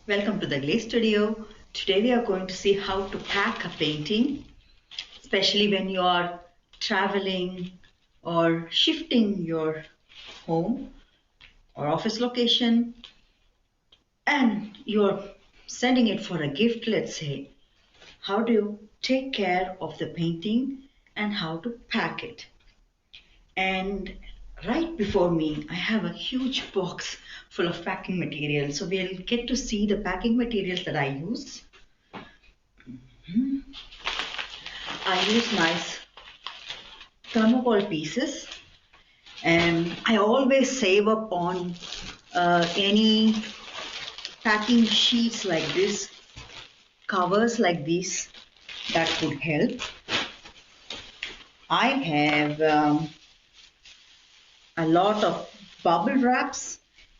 Welcome to the GLAC studio. Today we are going to see how to pack a painting, especially when you are traveling or shifting your home or office location and you're sending it for a gift, let's say. How do you take care of the painting and how to pack it? And right before me, I have a huge box full of packing material. So we'll get to see the packing materials that I use. I use nice thermocol pieces, and I always save up on any packing sheets like this, covers like this, that could help. I have a lot of bubble wraps.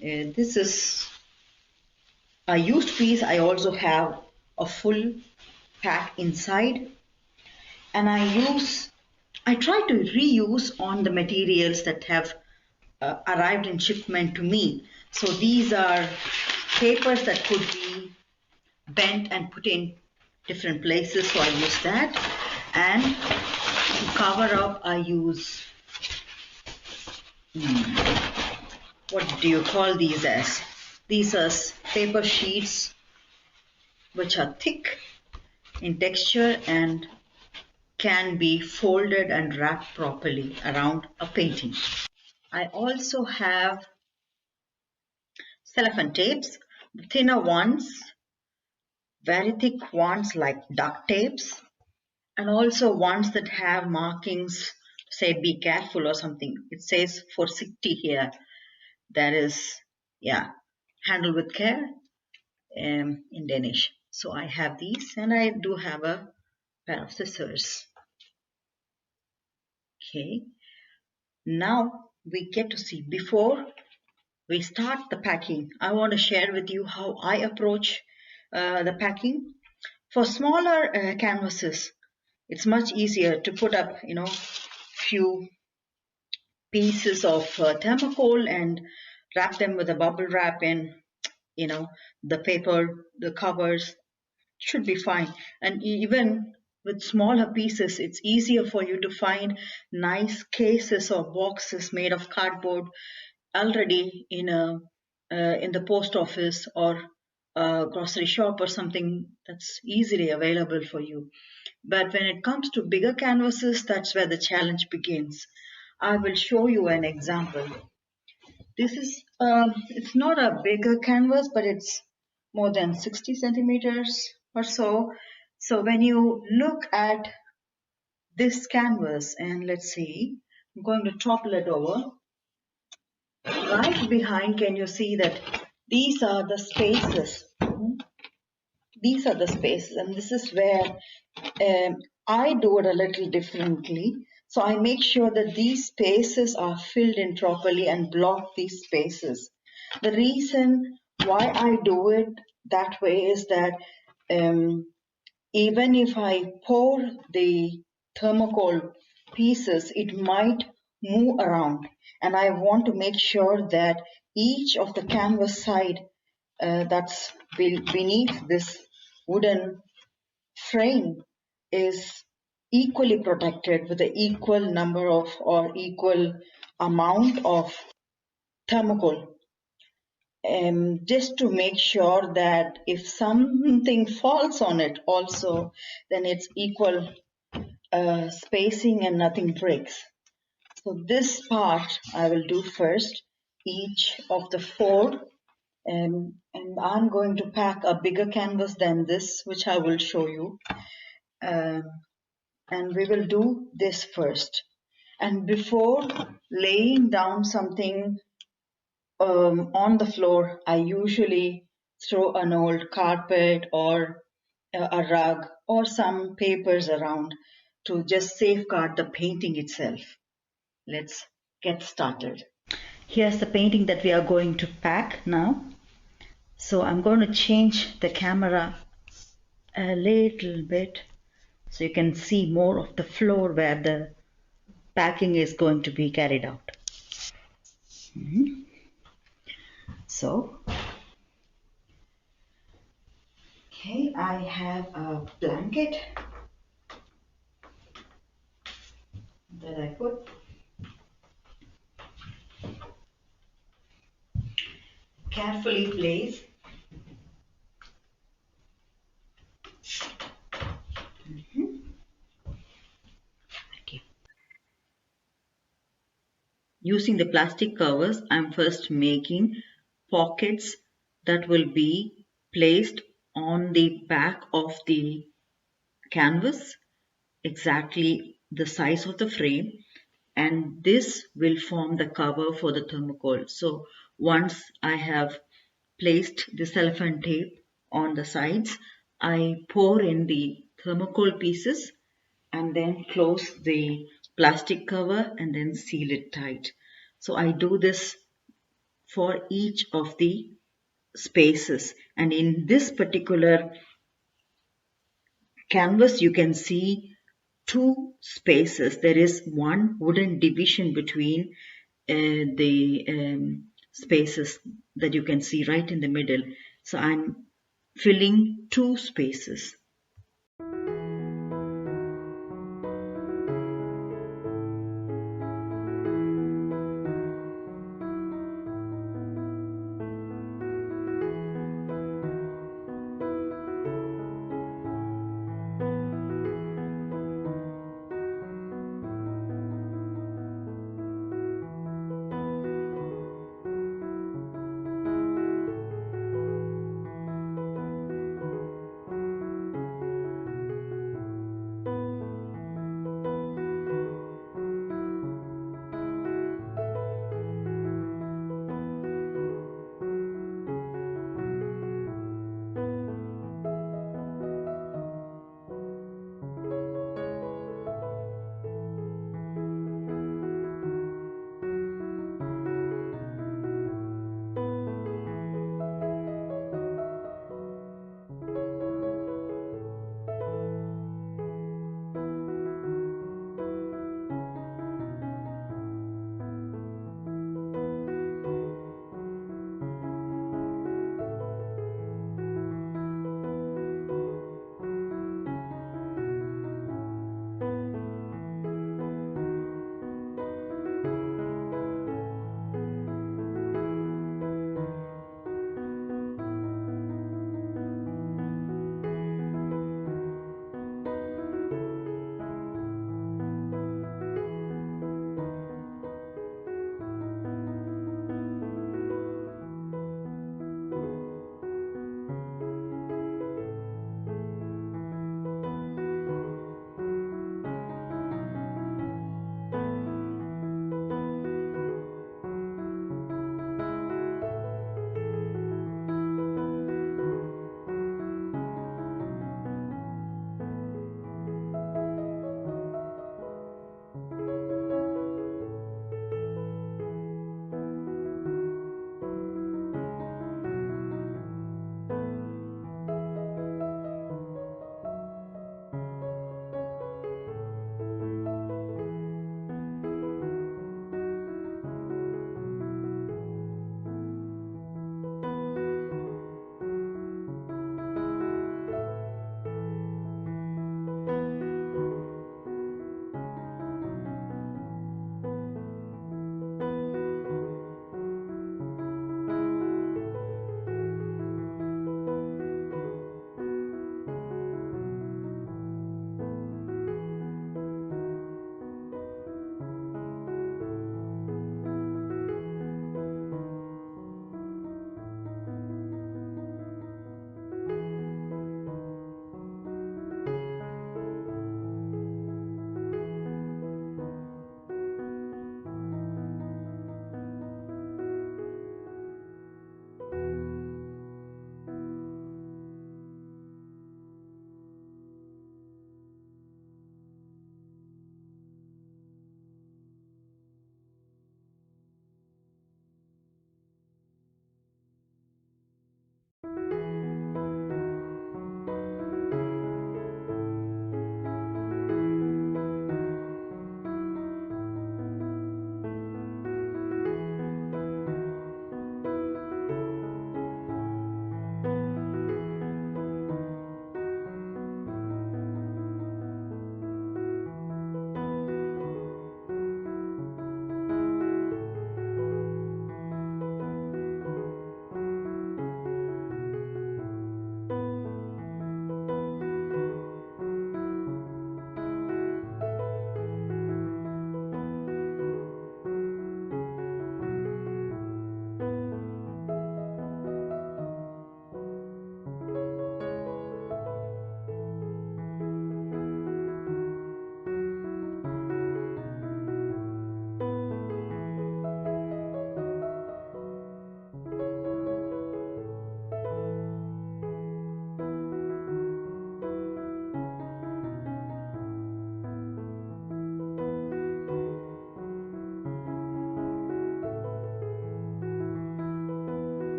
This is a used piece. I also have a full pack inside, and I try to reuse on the materials that have arrived in shipment to me. So these are papers that could be bent and put in different places, so I use that. And to cover up, I use what do you call these as? These are paper sheets which are thick in texture and can be folded and wrapped properly around a painting. I also have cellophane tapes, the thinner ones, very thick ones like duct tapes, and also ones that have markings, say be careful or something. It says forsiktig here. That is, handle with care in Danish. So I have these, and I do have a pair of scissors. Okay, now we get to see, before we start the packing, I want to share with you how I approach the packing. For smaller canvases, it's much easier to put up, few pieces of thermocol and wrap them with a bubble wrap, and the paper, the covers should be fine. And even with smaller pieces, it's easier for you to find nice cases or boxes made of cardboard already in the post office or a grocery shop or something that's easily available for you. But when it comes to bigger canvases, that's where the challenge begins. I will show you an example. This is, it's not a bigger canvas, but it's more than 60 centimeters or so. So when you look at this canvas, and let's see, I'm going to topple it over. Right behind, can you see that these are the spaces? These are the spaces, and this is where I do it a little differently. So I make sure that these spaces are filled in properly and block these spaces. The reason why I do it that way is that even if I pour the thermocol pieces, it might move around, and I want to make sure that each of the canvas side that's beneath this wooden frame is equally protected with the equal number of or equal amount of thermocol, just to make sure that if something falls on it also, then it's equal spacing and nothing breaks. So this part I will do first, each of the four, and I'm going to pack a bigger canvas than this, which I will show you. And we will do this first. And before laying down something on the floor, I usually throw an old carpet or a rug or some papers around to just safeguard the painting itself. Let's get started. Here's the painting that we are going to pack now. So I'm going to change the camera a little bit so you can see more of the floor where the packing is going to be carried out. So I have a blanket that I put. Carefully place. Okay. Using the plastic covers, I'm first making pockets that will be placed on the back of the canvas, exactly the size of the frame, and this will form the cover for the thermocol. So once I have placed the cellophane tape on the sides, I pour in the thermocol pieces and then close the plastic cover and then seal it tight. So I do this for each of the spaces, and in this particular canvas you can see two spaces. There is one wooden division between the spaces that you can see right in the middle. So I'm filling two spaces.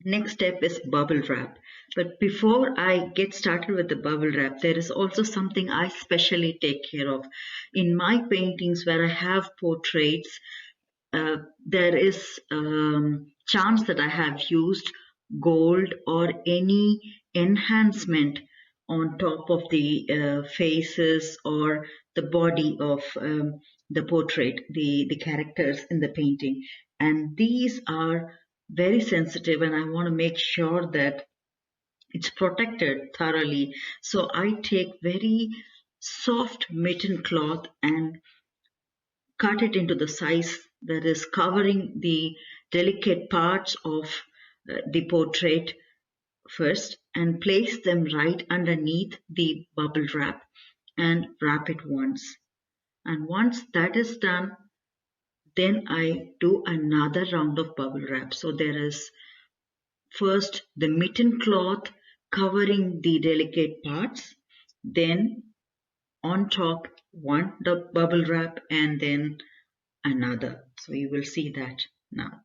Next step is bubble wrap. But before I get started with the bubble wrap, there is also something I specially take care of. In my paintings where I have portraits, there is chance that I have used gold or any enhancement on top of the faces or the body of the portrait, the characters in the painting. And these are very sensitive, and I want to make sure that it's protected thoroughly. So I take very soft mitten cloth and cut it into the size that is covering the delicate parts of the portrait first, and place them right underneath the bubble wrap and wrap it once. And once that is done, then I do another round of bubble wrap. So there is first the mitten cloth covering the delicate parts, then on top one bubble wrap, and then another. So you will see that now.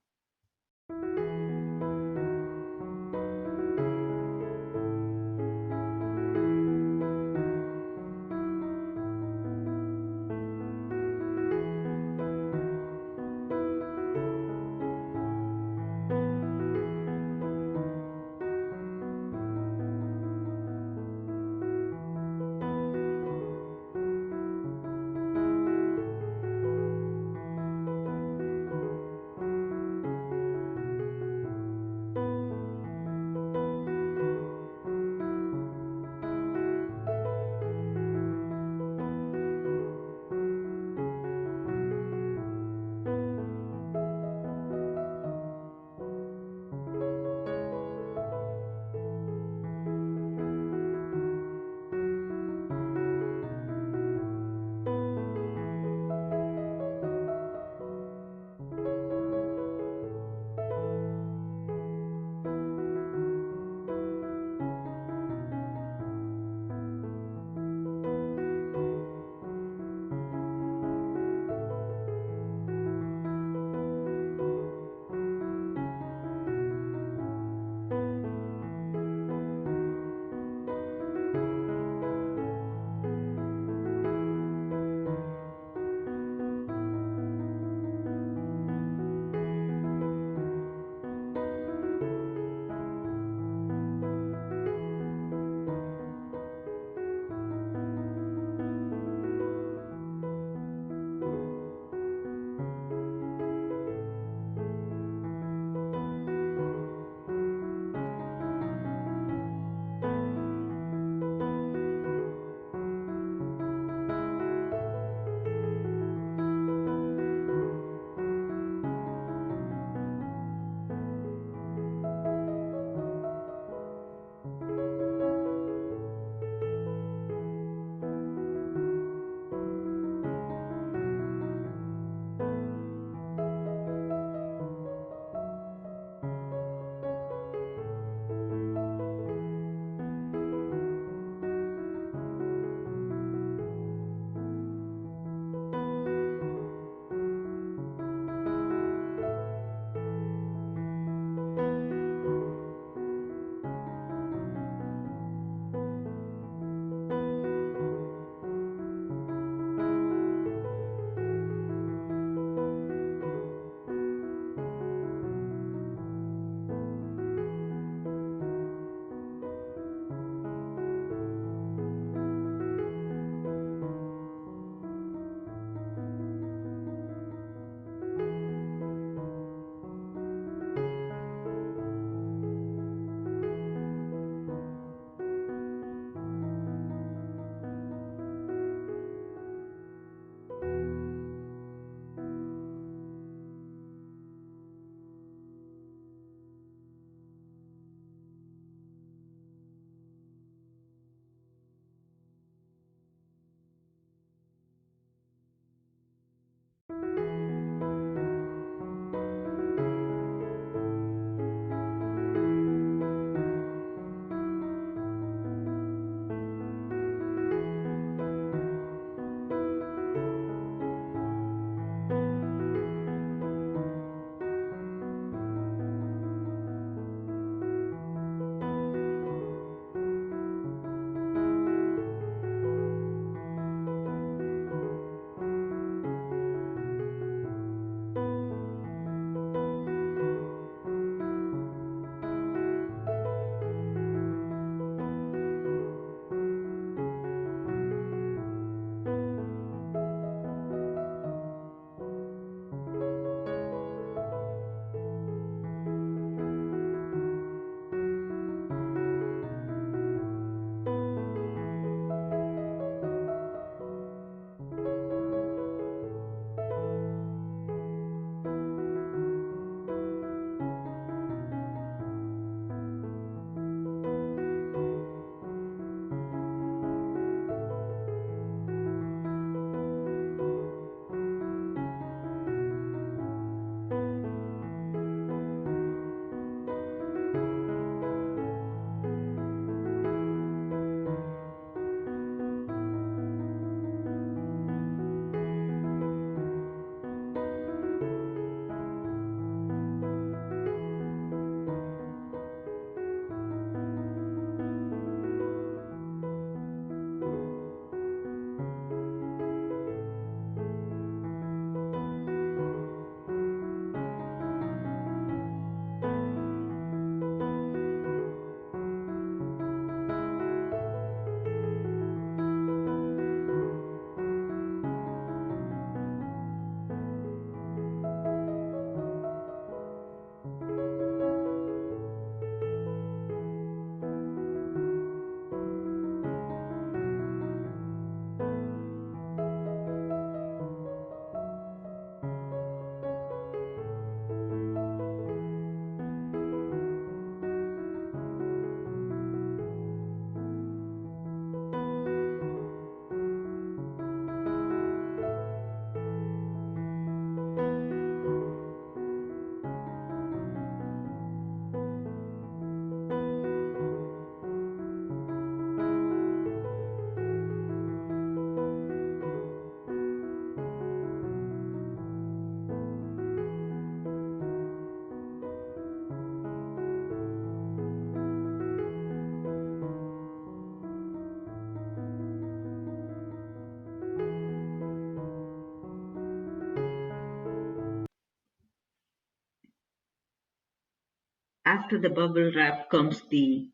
After the bubble wrap comes the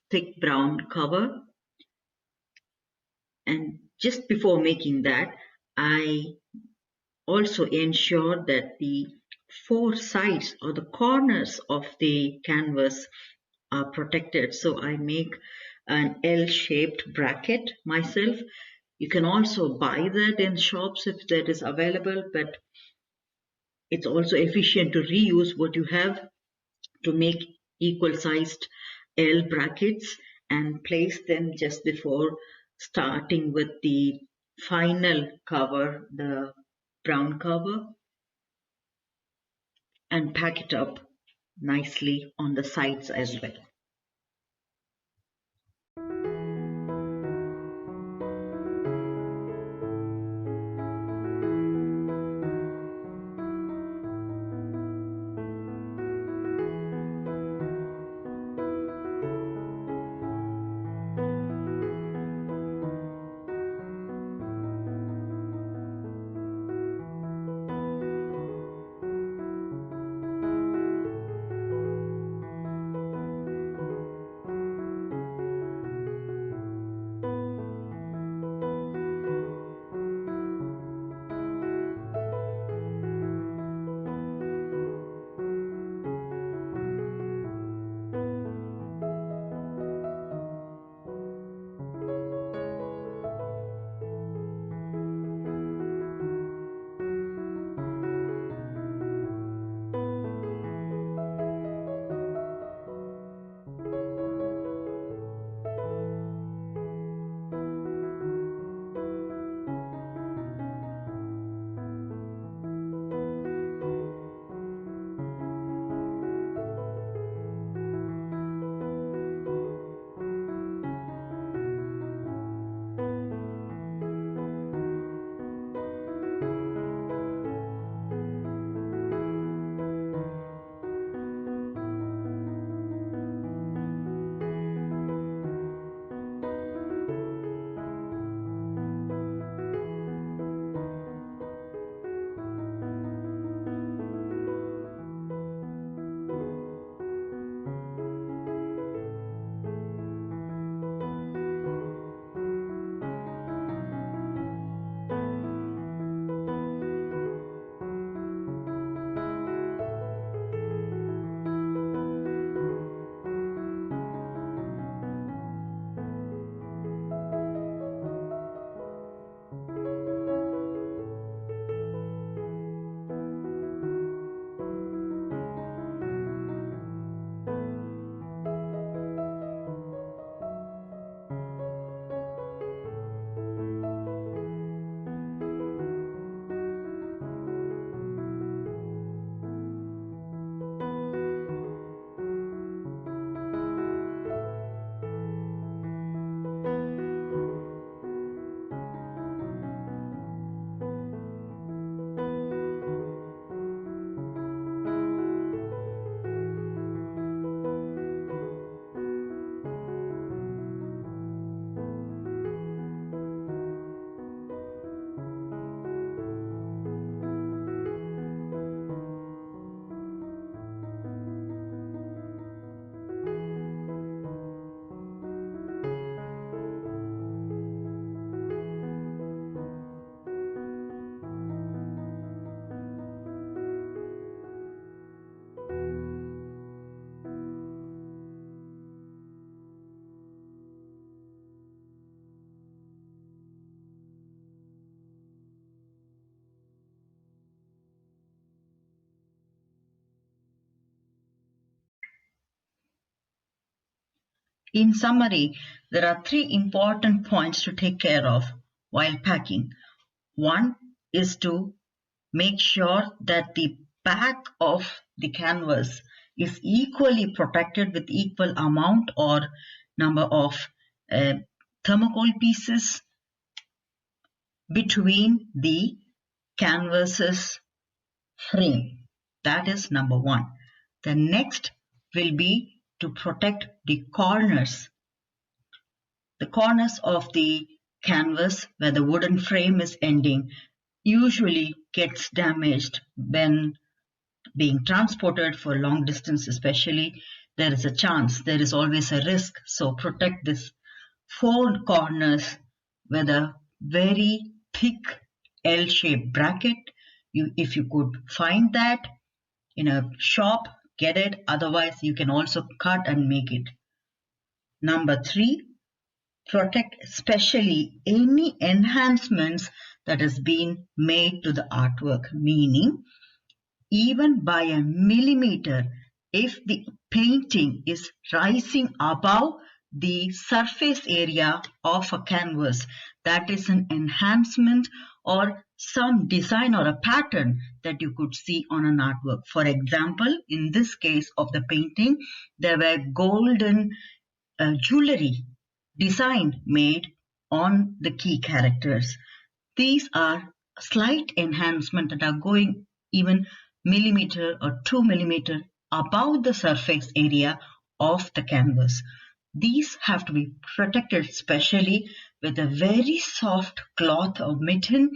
thick brown cover, and just before making that, I also ensure that the four sides or the corners of the canvas are protected. So I make an L-shaped bracket myself. You can also buy that in shops if that is available, but it's also efficient to reuse what you have to make equal sized L brackets and place them just before starting with the final cover, the brown cover, and pack it up nicely on the sides as well. In summary, there are three important points to take care of while packing. One is to make sure that the back of the canvas is equally protected with equal amount or number of thermocol pieces between the canvas's frame. That is number one. The next will be to protect the corners of the canvas where the wooden frame is ending usually gets damaged when being transported for long distance especially, there is a chance, there is always a risk. So protect this four corners with a very thick L-shaped bracket. If you could find that in a shop, get it. Otherwise, you can also cut and make it. Number 3, protect especially any enhancements that has been made to the artwork, meaning even by a millimeter, if the painting is rising above the surface area of a canvas, that is an enhancement or some design or a pattern that you could see on an artwork. For example, in this case of the painting, there were golden jewelry design made on the key characters. These are slight enhancement that are going even millimeter or 2 millimeter above the surface area of the canvas. These have to be protected especially with a very soft cloth or mitten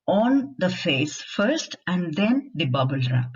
on the face first and then the bubble wrap.